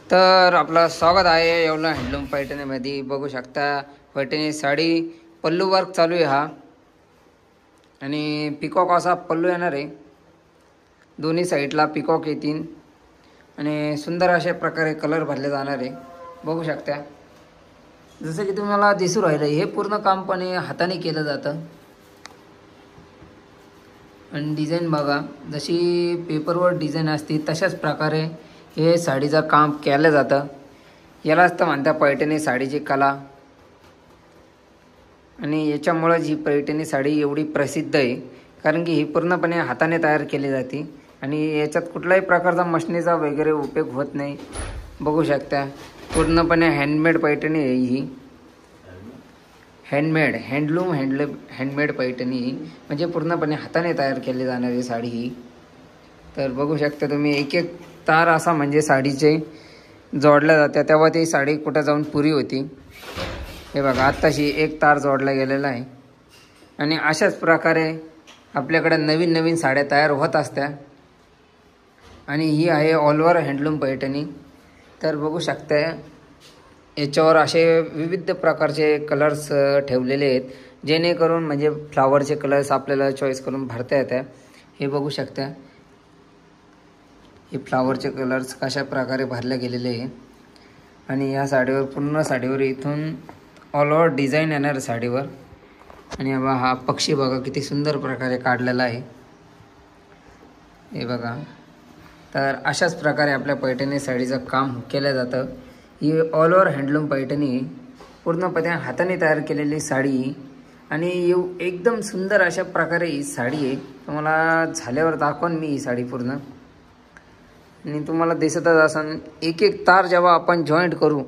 तर आपलं स्वागत आहे येवला हँडलूम पैठणीमध्ये. बघू शकता पैठणी साडी पल्लू वर्क चालू आहे हा, आणि पिकॉक असा पल्लू येणार आहे. दोन्ही साईडला पिकॉक येतील आणि सुंदर अशा प्रकारे कलर भरले जाणार आहे. बघू शकता जसं की तुम्हाला दिसू राहिलं, हे पूर्ण काम पण हाताने केलं जातं. आणि डिझाईन बघा, जशी पेपरवर डिझाईन असते तशाच प्रकारे हे साडीचं काम केलं जातं. यालाच तर म्हणतात पैठणी साडीची कला. आणि याच्यामुळं ही पैठणी साडी एवढी प्रसिद्ध आहे, कारण की ही पूर्णपणे हाताने तयार केली जाते आणि याच्यात कुठल्याही प्रकारचा मशनीचा वगैरे उपयोग होत नाही. बघू शकता पूर्णपणे हँडमेड पैठणी आहे ही. हँडमेड पैठणी म्हणजे पूर्णपणे हाताने तयार केली जाणारी साडी ही. तर बघू शकता तुम्ही, एक एक तार असा म्हणजे साडीचे जोडल्या जात्या, तेव्हा ती साडी कुठं जाऊन पुरी होती. हे बघा आत्ताशी एक तार जोडला गेलेला आहे. आणि अशाच प्रकारे आपल्याकडे नवीन नवीन साड्या तयार होत असत्या. आणि ही आहे ऑल ओव्हर हँडलूम पैठणी. तर बघू शकता याच्यावर असे विविध प्रकारचे कलर्स ठेवलेले आहेत, जेणेकरून म्हणजे फ्लावरचे कलर्स आपल्याला चॉईस करून भरता येतात. हे बघू शकता हे फ्लावरचे कलर्स कशा प्रकारे भरले गेलेले आहे. आणि या साडीवर पूर्ण साडीवर इथून ऑल ओव्हर डिझाईन येणार साडीवर. आणि हा पक्षी बघा किती सुंदर प्रकारे काढलेला आहे, हे बघा. तर अशाच प्रकारे आपल्या पैठणी साडीचं काम केलं जातं. ही ऑल ओव्हर हँडलूम पैठणी पूर्णपणे हाताने तयार केलेली साडी आणि एकदम सुंदर अशा प्रकारे ही साडी आहे. तुम्हाला झाल्यावर दाखवून मी ही साडी पूर्ण. आणि तुम्हाला दिसतच असन एक एक तार जेव्हा आपण जॉईंट करू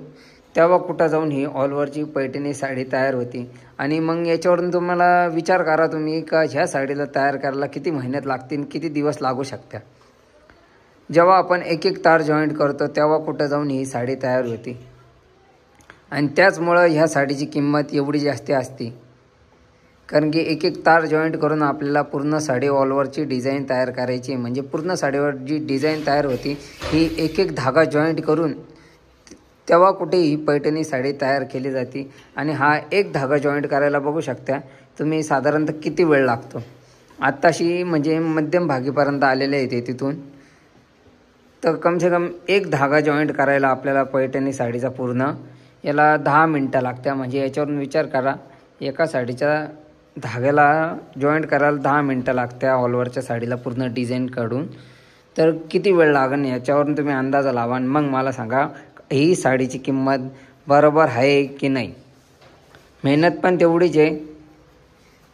तेव्हा कुठं जाऊन ही ऑल ओव्हरची पैठणी साडी तयार होती. आणि मग याच्यावरून तुम्हाला विचार करा तुम्ही का ह्या साडीला तयार करायला किती मेहनत लागतील, किती दिवस लागू शकतात. जेव्हा आपण एक एक तार जॉईंट करतो तेव्हा कुठं जाऊन ही साडी तयार होती. आणि त्याचमुळं ह्या साडीची किंमत एवढी जास्त असते, कारण की एक एक तार जॉईंट करून आपल्याला पूर्ण साडी ऑल ओव्हरची डिझाईन तयार करायची. म्हणजे पूर्ण साडीवर जी डिझाईन तयार होती ही एक एक धागा जॉईंट करून तेव्हा कुठे ही पैठणी साडी तयार केली जाते. आणि हा एक धागा जॉईंट करायला बघू शकता तुम्ही साधारणतः किती वेळ लागतो. आत्ताशी म्हणजे मध्यम भागीपर्यंत आलेले आहे ते तिथून. तर कम से कम एक धागा जॉईंट करायला आपल्याला पैठणी साडीचा पूर्ण याला 10 मिनटं लागत्या. म्हणजे याच्यावरून विचार करा, एका साडीच्या धाग्याला जॉईंट करायला 10 मिनटं लागत्या ऑल ओव्हरच्या साडीला पूर्ण डिझाईन काढून. तर किती वेळ लागेल याच्यावरून तुम्ही अंदाजा लावा आणि मग मला सांगा ही साडीची किंमत बरोबर आहे की नाही. मेहनत पण तेवढीच आहे,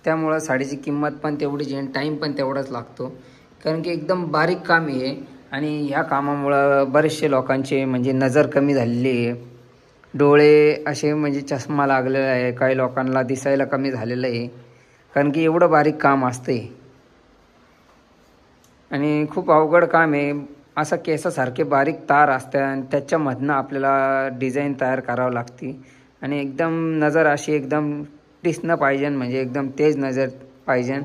त्यामुळं साडीची किंमत पण तेवढीच आहे आणि टाईम पण तेवढाच लागतो, कारण की एकदम बारीक काम आहे. आणि ह्या कामामुळं बरेचसे लोकांचे म्हणजे नजर कमी झालेली आहे, डोळे असे म्हणजे चष्मा लागलेला आहे, काही लोकांना दिसायला कमी झालेलं आहे, कारण की एवढं बारीक काम असते आणि खूप अवघड काम आहे. असं केसासारखे बारीक तार असतात आणि त्याच्यामधनं आपल्याला डिझाईन तयार करावं लागते. आणि एकदम नजर अशी एकदम दिसणं पाहिजे, म्हणजे एकदम तेज नजर पाहिजे,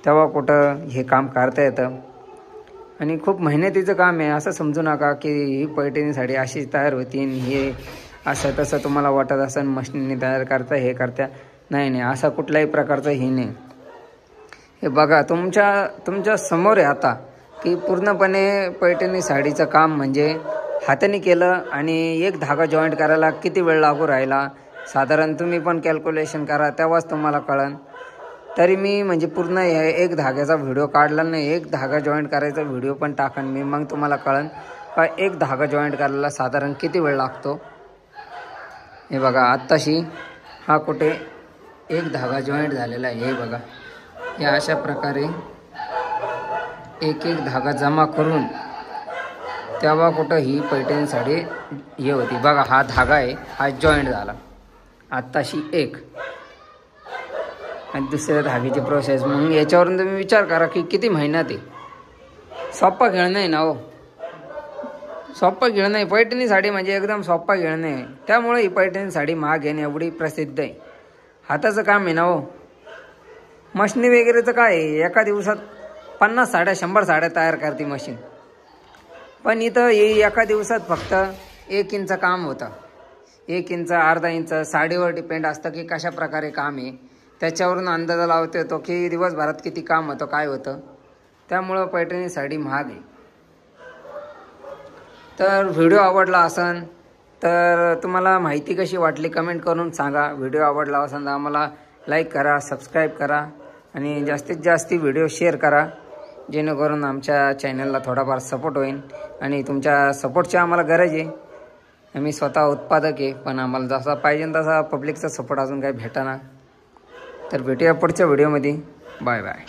तेव्हा कुठं हे काम करता येतं. आणि खूप मेहनतीचं काम आहे. असं समजू नका की ही पैठणी साडी अशी तयार होती आणि हे असं तसं तुम्हाला वाटत असेल मशीनने तयार करता हे करता. नाही, असा कुठल्याही प्रकारचं हे नाही. हे बघा तुमच्या समोर आहे आता की पूर्णपणे पैठणी साडीचं काम म्हणजे हाताने केलं. आणि एक धागा जॉईंट करायला किती वेळ लागू राहिला साधारण तुम्ही पण कॅल्क्युलेशन करा, तेव्हाच तुम्हाला कळन. तरी मी म्हणजे पूर्ण एक धाग्याचा व्हिडिओ काढला नाही, एक धागा जॉईंट करायचा व्हिडिओ पण टाकन मी, मग तुम्हाला कळन का एक धागा जॉईंट करायला साधारण किती वेळ लागतो. हे बघा आत्ताशी हा कुठे एक धागा जॉईंट झालेला आहे. हे बघा या अशा प्रकारे एक एक धागा जमा करून तेव्हा कुठं ही पैठणी साडी हे होती. बघा हा धागा आहे, हा जॉईंट झाला आत्ताशी एक. आणि दुसऱ्या धाग्याची प्रोसेस. मग याच्यावरून तुम्ही विचार करा की किती मेहनत आहे. सोप्पा खेळ नाही ना हो, सोप्पा खेळ नाही. पैठणी साडी म्हणजे एकदम सोप्पा खेळ नाही. त्यामुळे ही पैठणी साडी महाग आहे, एवढी प्रसिद्ध आहे. हाताचं काम आहे ना हो. मशनी वगैरेचं काय आहे, एका दिवसात 50 साड्या 100 साड्या तयार करते मशीन. पण इथं एका दिवसात फक्त 1 इंच काम होतं. 1 इंच, अर्धा इंच साडीवर डिपेंड असतं की कशा प्रकारे काम आहे. त्याच्यावरून अंदाजा लावता येतो की दिवसभरात किती काम होतं, काय होतं. त्यामुळं पैठणी साडी महाग आहे. तर व्हिडिओ आवडला असेल तर तुम्हाला माहिती कशी वाटली कमेंट करून सांगा. व्हिडिओ आवडला असेल तर आम्हाला लाईक करा, सबस्क्राईब करा आणि जास्तीत जास्त व्हिडिओ शेअर करा, जेणेकरून आमच्या चॅनलला थोडाफार सपोर्ट होईल. आणि तुमच्या सपोर्टची आम्हाला गरज आहे. आम्ही स्वतः उत्पादक आहे, पण आम्हाला जसा पाहिजे तसा पब्लिकचा सपोर्ट अजून काही भेटेना. तर भेटूया पुढच्या व्हिडिओमध्ये. Bye bye.